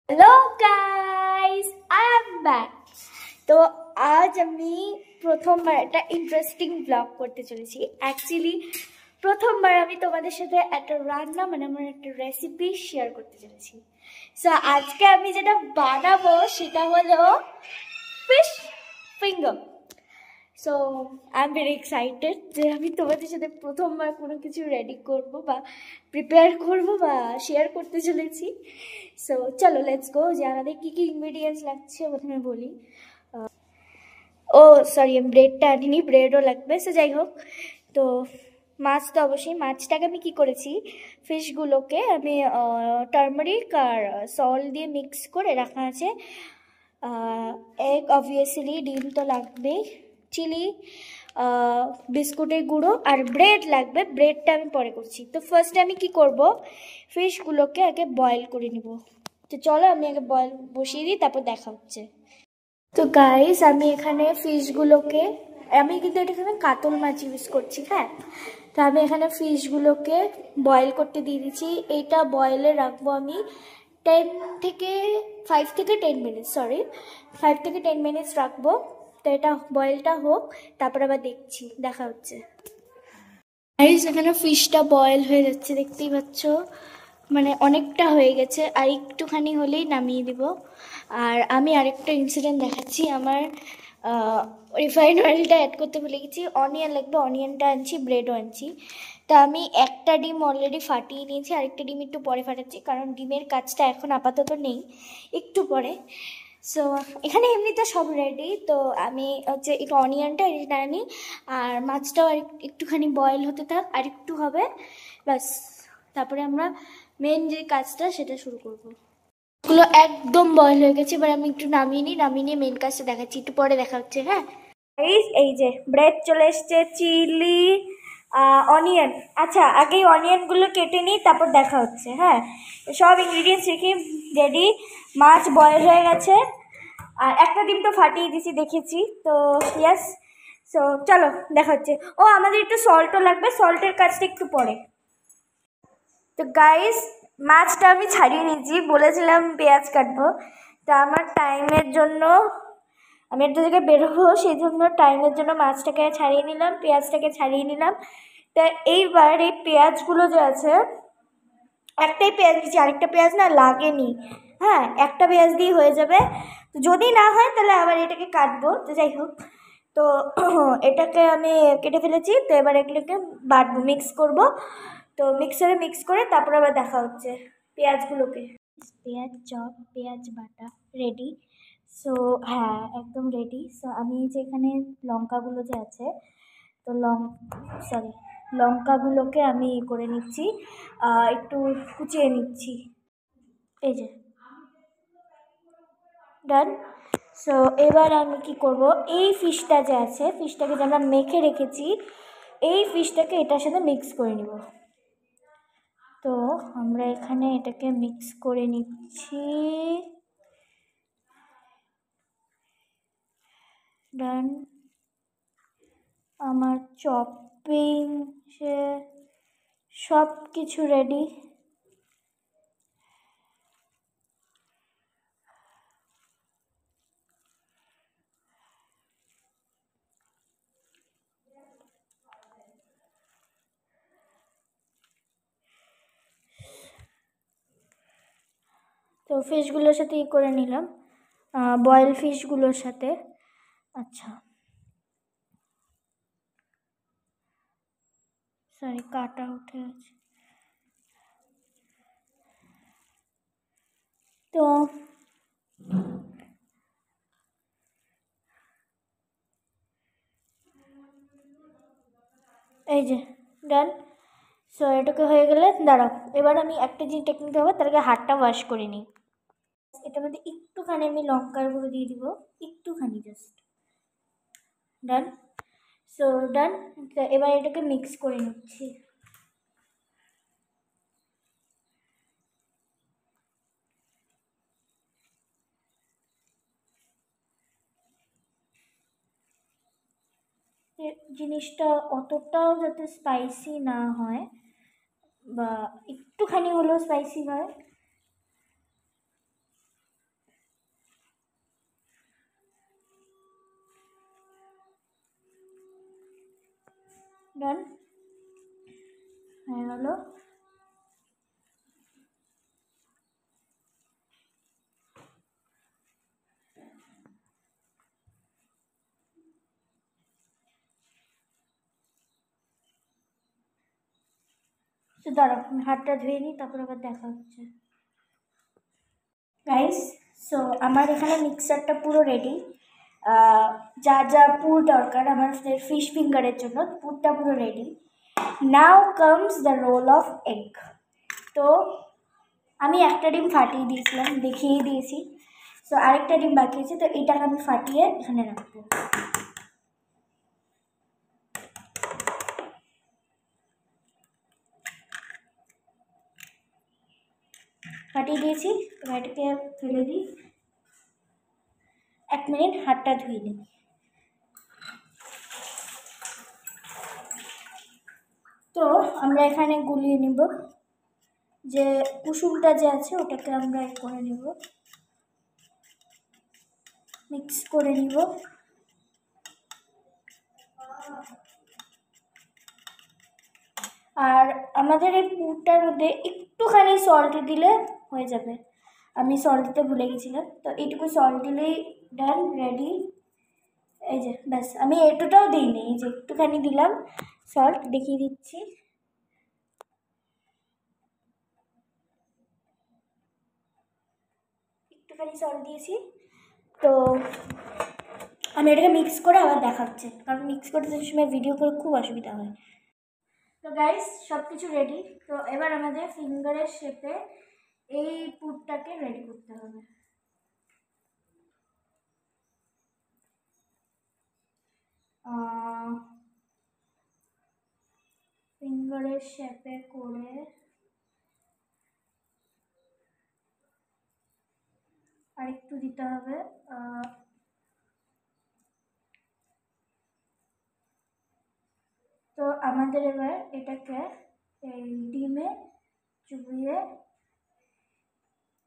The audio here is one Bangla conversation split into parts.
Hello guys, I am back. তো আজ আমি প্রথমবার একটা ইন্টারেস্টিং ব্লগ করতে চলেছি। অ্যাকচুয়ালি প্রথমবার আমি তোমাদের সাথে একটা রান্না আমার একটা রেসিপি শেয়ার করতে চলেছি। সো আজকে আমি যেটা বানাবো সেটা হলো fish finger. So I am very excited যে আমি তোমাদের সাথে প্রথমবার কোনো কিছু রেডি করব বা প্রিপেয়ার করব বা শেয়ার করতে চলেছি। সো চলো লেটস গো। যে আমাদের কী কী ইনগ্রিডিয়েন্টস লাগছে প্রথমে বলি। ও সরি, আমি ব্রেডটা আনিনি, ব্রেডও লাগবে। সো যাই হোক, তো মাছ তো অবশ্যই। মাছটাকে আমি কী করেছি, ফিশগুলোকে আমি টার্মারিক আর সল্ট দিয়ে মিক্স করে রাখা আছে। এগ অবভিয়াসলি, ডিম তো লাগবেই, চিলি, বিস্কুটের গুঁড়ো আর ব্রেড লাগবে। ব্রেডটা আমি পরে করছি। তো ফার্স্টে আমি কি করব, ফিশগুলোকে আগে বয়েল করে নিব। তো চলো আমি আগে বয়েল বসিয়ে দিই, তারপর দেখা হচ্ছে। তো গাইস, আমি এখানে ফিশগুলোকে, আমি কিন্তু এখানে কাতল মাছ ইউজ করছি, হ্যাঁ। তো আমি এখানে ফিশগুলোকে বয়েল করতে দিয়ে দিচ্ছি। এইটা বয়েলে রাখবো আমি 5 থেকে 10 মিনিটস, সরি 5 থেকে 10 মিনিটস রাখবো। তো এটা বয়েলটা হোক, তারপর আবার দেখা হচ্ছে। গাইস, এখানে ফিশটা বয়েল হয়ে যাচ্ছে, দেখতেই পাচ্ছ, মানে অনেকটা হয়ে গেছে। আর একটুখানি হলেই নামিয়ে দিব। আর আমি আরেকটা ইনসিডেন্ট দেখাচ্ছি। আমার রিফাইন্ড অয়েলটা অ্যাড করতে ভুলে গেছি। অনিয়ন লাগবে, অনিয়নটা আনছি, ব্রেডও আনছি। তা আমি একটা ডিম অলরেডি ফাটিয়ে নিয়েছি, আরেকটা ডিম একটু পরে ফাটাচ্ছি, কারণ ডিমের কাজটা এখন আপাতত নেই, একটু পরে। সো এখানে এমনিতে সব রেডি। তো আমি হচ্ছে একটু অনিয়নটা এটা আনি, আর মাছটাও আর একটুখানি বয়েল হতে থাক, আর একটু হবে ব্যাস। তারপরে আমরা মেন যে কাজটা সেটা শুরু করবো। এগুলো একদম বয়েল হয়ে গেছে। এবার আমি একটু নামিয়ে নিয়ে মেন কাজটা দেখাচ্ছি, একটু পরে দেখা হচ্ছে, হ্যাঁ। এই যে ব্রেড চলে এসছে, চিলি, অনিয়ন। আচ্ছা, আগে অনিয়নগুলো কেটে নিই, তারপর দেখা হচ্ছে, হ্যাঁ। সব ইনগ্রিডিয়েন্টস রেখে রেডি। মাছ বয়েল হয়ে গেছে, আর একটা ডিম তো ফাটিয়ে দিছি, দেখেছি তো, ইয়াস। সো চলো দেখা হচ্ছে। ও, আমাদের একটু সল্টও লাগবে, সল্টের কাজটা একটু পরে। তো গাইস, মাছটা আমি ছাড়িয়ে নিয়েছি, বলেছিলাম পেঁয়াজ কাটবো। তা আমার টাইমের জন্য, আমি একটা জায়গায় বেরোবো, সেই জন্য টাইমের জন্য মাছটাকে ছাড়িয়ে নিলাম, পেঁয়াজটাকে ছাড়িয়ে নিলাম। তা এইবার এই পেঁয়াজগুলো যে আছে, একটাই পেঁয়াজ দিচ্ছি, আরেকটা পেঁয়াজ না লাগেনি, হ্যাঁ। একটা পেঁয়াজ দিয়ে হয়ে যাবে। তো যদি না হয় তাহলে আবার এটাকে কাটবো। তো যাই হোক, তো এটাকে আমি কেটে ফেলেছি। তো এবার এগুলোকে বাটবো, মিক্স করব। তো মিক্সারে মিক্স করে তারপর আবার দেখা হচ্ছে পেঁয়াজগুলোকে। পেঁয়াজ চপ, পেঁয়াজ বাটা রেডি। সো হ্যাঁ, একদম রেডি। সো আমি যে এখানে লঙ্কাগুলো যে আছে, তো লঙ্কাগুলোকে আমি করে নিচ্ছি, একটু কুচিয়ে নিচ্ছি, এই যে ডান। সো এবার আমি কি করব, এই ফিশটা যে আছে, ফিশটাকে যে আমরা মেখে রেখেছি, এই ফিশটাকে এটার সাথে মিক্স করে নিব। তো আমরা এখানে এটাকে মিক্স করে নিচ্ছি, ডান। আমার চপিং সে সব কিছু রেডি। তো ফিশগুলোর সাথে করে নিলাম, বয়েল ফিশগুলোর সাথে। আচ্ছা, সরি, কাটা উঠে আছে। তো এই যে ডান। সো এটাকে হয়ে গেলে দাঁড়াও, এবার আমি একটা যে টেকনিক হবে, তার আগে হাতটা ওয়াশ করে নিই। এটার মধ্যে একটুখানি আমি লঙ্কার গুঁড়ো দিয়ে দিব, একটুখানি জাস্ট, ডান। সো ডান। এবার এটাকে মিক্স করে নিচ্ছি। জিনিসটা অতটাও যাতে স্পাইসি না হয়, বা একটুখানি হলেও স্পাইসি হয়। ডান হয়ে গেল। দাঁড়াও আমি হাতটা ধুয়ে নিই, তারপর আবার দেখা হচ্ছে। গাইস, সো আমার এখানে মিক্সারটা পুরো রেডি। যা যা পুর দরকার আমার ফিশ ফিঙ্গারের জন্য পুরটা পুরো ready. Now comes the role of egg. তো আমি একটা ডিম ফাটিয়ে দিয়েছিলাম, দেখিয়ে দিয়েছি। সো আরেকটা ডিম বাকি আছে, তো এটাকে আমি ফাটিয়ে এখানে রাখবো। ফাটিয়ে দিয়েছি, এবার এটাকে ফেলে দিই। 1 মিনিট হাতটা ধুয়ে নিই। তো আমরা এখানে গুলিয়ে নিব, যে কুসুমটা যে আছে ওটাকে আমরা করে নিব, মিক্স করে নিব। আর আমাদের এই পুরটার মধ্যে একটুখানি সল্ট দিলে হয়ে যাবে। আমি সল্ট দিতে ভুলে গেছিলাম, তো এইটুকু সল্ট দিলেই ডান, রেডি। এই যে ব্যাস, আমি এতটাও দিইনি, এই যে একটুখানি দিলাম সল্ট, দেখিয়ে দিচ্ছি। একটুখানি সল্ট দিয়েছি। তো আমি এটাকে মিক্স করে আবার দেখাচ্ছি, কারণ মিক্স করতে সময় ভিডিও করে খুব অসুবিধা হয়। তো গাইস, সব কিছু রেডি। তো এবার আমাদের ফিঙ্গারের শেপে এই পুরটাকে রেডি করতে হবে। ফিঙ্গারের শেপে করে আরেকটু দিতে হবে। তো আমাদের এবার এটাকে এই ডিমে চুবিয়ে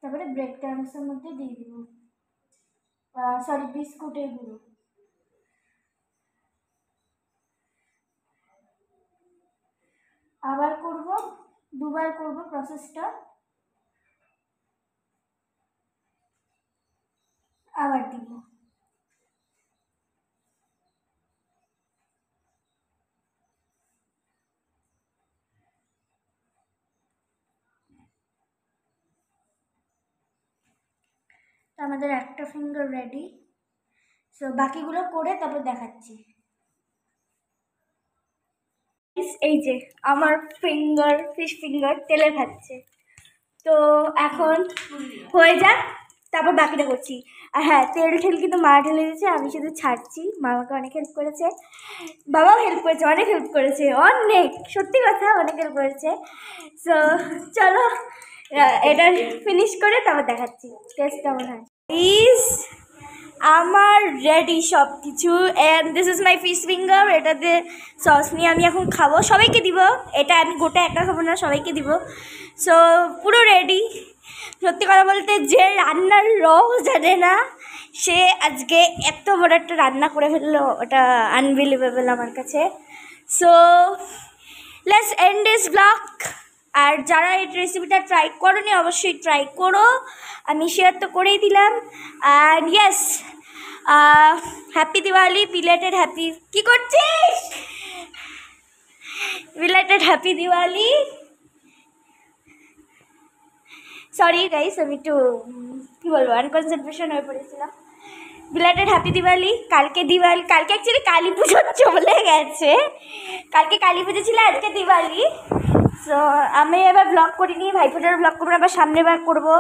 তারপরে ব্রেড ক্রাম্বসের মধ্যে দিয়ে দিব, সরি বিস্কুটের গুঁড়ো। আবার করব, দুবার করব প্রসেসটা। আবার দিব। আমাদের একটা ফিঙ্গার রেডি। সো বাকিগুলো করে তারপর দেখাচ্ছি। এই যে আমার ফিঙ্গার, ফিশ ফিঙ্গার তেলে ভাজছে। তো এখন হয়ে যাক, তারপর বাকিটা করছি। আর হ্যাঁ, তেল ঠেল কিন্তু মা ঢেলে দিয়েছে, আমি শুধু ছাড়ছি। মা আমাকে অনেক হেল্প করেছে, বাবাও হেল্প করেছে, অনেক হেল্প করেছে, অনেক, সত্যি কথা অনেক হেল্প করেছে। সো চলো এটা ফিনিশ করে তারপর দেখাচ্ছি টেস্ট কেমন হয়। প্লিজ, আমার রেডি সব কিছু, and this is my fish finger. এটাতে সস নিয়ে আমি এখন খাবো, সবাইকে দিব। এটা আমি গোটা একটা খাবো না, সবাইকে দিব। সো পুরো রেডি। সত্যি কথা বলতে, যে রান্নার রও জানে না, সে আজকে এত বড় একটা রান্না করে ফেললো, ওটা আনবিলিভেবল আমার কাছে। So let's end this blog. আর যারা এই রেসিপিটা ট্রাই করোনি অবশ্যই ট্রাই করো, আমি শেয়ার তো করেই দিলাম। And yes, happy Diwali, belated happy, কি করছিস, belated happy Diwali. Sorry guys, আমি একটু কী বলবো, আনকনসেন্ট্রেশন হয়ে পড়েছিলাম। Belated happy Diwali. কালকে দিওয়ালি, কালকে অ্যাকচুয়ালি কালী পুজো চলে গেছে, কালকে কালী পুজো ছিল, আজকে দিওয়ালি। সো আমি এবার ব্লগ করিনি, ভাইফোঁটার ব্লগ করবো, আবার সামনেবার করবো।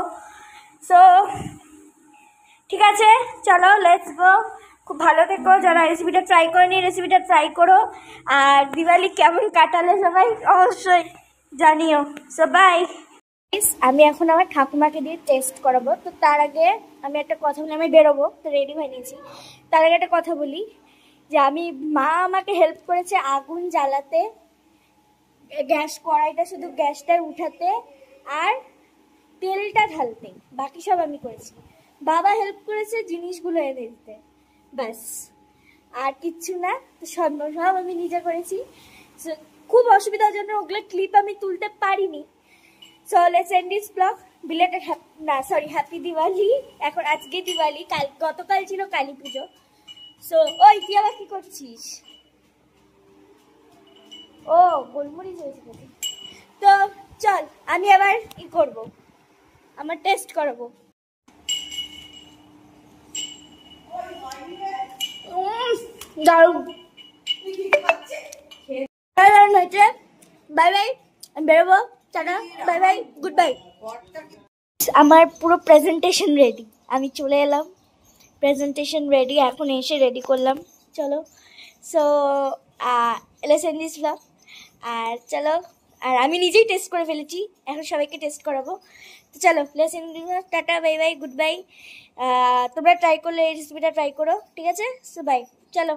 সো ঠিক আছে, চলো লেটস গো। খুব ভালো থেকো, যারা রেসিপিটা ট্রাই করেনি রেসিপিটা ট্রাই করো। আর দিওয়ালি কেমন কাটালে সবাই অবশ্যই জানিও। So bye. আমি এখন আমার ঠাকুমাকে দিয়ে টেস্ট করাবো। তো তার আগে আমি একটা কথা বলি, আমি বেরোবো, তো রেডি হয়ে নিয়েছি। তার আগে একটা কথা বলি, যে আমি মা আমাকে হেল্প করেছে আগুন জ্বালাতে, গ্যাস কড়াইটা শুধু গ্যাসটা উঠাতে আর তেলটা ঢালতে, বাকি সব আমি করেছি। বাবা হেল্প করেছে জিনিসগুলো এনে দিতে, ব্যাস আর কিচ্ছু না। তো সব আমি নিজে করেছি। So, খুব অসুবিধার জন্য ওগুলো ক্লিপ আমি তুলতে পারিনি। So let's end this blog. Belated happy Diwali. এখন আজকে দিওয়ালি, গতকাল ছিল কালী পুজো। সো ওই তুই আবার কি করছিস? ও গোলমরিচ হয়েছে। তো চল আমি আবার কি করব, আমার টেস্ট করাবো। দারুণ হয়েছে। বাই বাই, আমি বেরোবো। Tata, bye bye, good bye. আমার পুরো প্রেজেন্টেশন রেডি, আমি চলে এলাম। প্রেজেন্টেশন রেডি, এখন এসে রেডি করলাম। চলো, so let's end this blog. আর চলো, আর আমি নিজেই টেস্ট করে ফেলেছি, এখন সবাইকে টেস্ট করাবো। তো চলো, let's end this blog. Tata, bye bye, good bye. তোমরা ট্রাই করলে এই রেসিপিটা ট্রাই করো, ঠিক আছে? সো বাই, চলো।